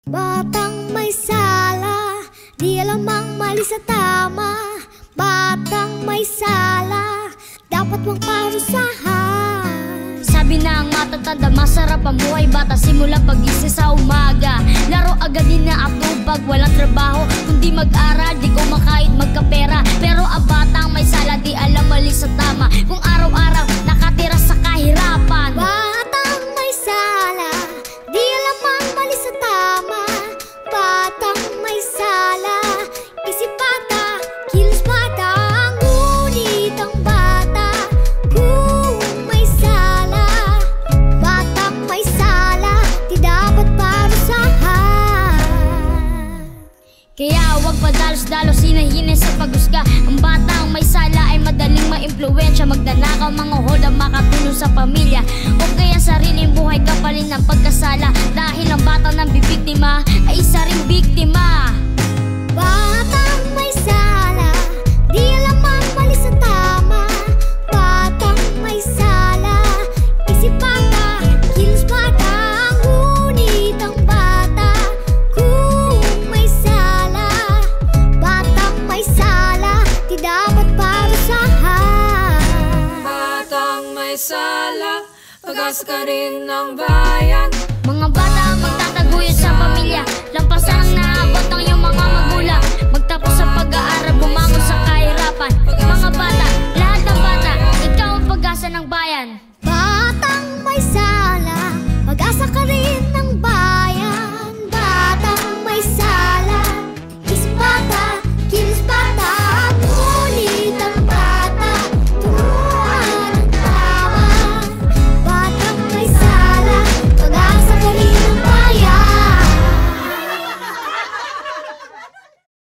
Batang may sala, di alam ang mali sa tama. Batang may sala, dapat mong parusahan. Sabi ng matatanda, masarap ang buhay bata simula pag-gising sa umaga. Laro agad din na atubag, walang trabaho kundi mag-aral, di ko makahit magkapera. Pero ang batang may sala, di alam mali sa tama, kung araw-araw nakatira sa kahirapan. Batang may sala, di alam ang mali sa tama. Batang may sala, isip bata, kilos bata, ngunit ang bata kung may sala. Batang may sala, di dapat parusahan. Kaya huwag padalos-dalos, hinahinay sa paghusga. Ang batang may sala ay madaling ma-impluwensya, magnanakaw, manguhol ang makatulong sa pamilya, o kaya sariling buhay kapalit ng pagkasala. Dahil ang batang nang bibiktima ay isa ring biktima. Batang may sala, di alam ang mali sa tama. Batang may sala, isip bata, kilos bata, ngunit ang bata kung may sala. Batang may sala, di dapat parusahan. Batang may sala, pag-asa ka rin ng bata.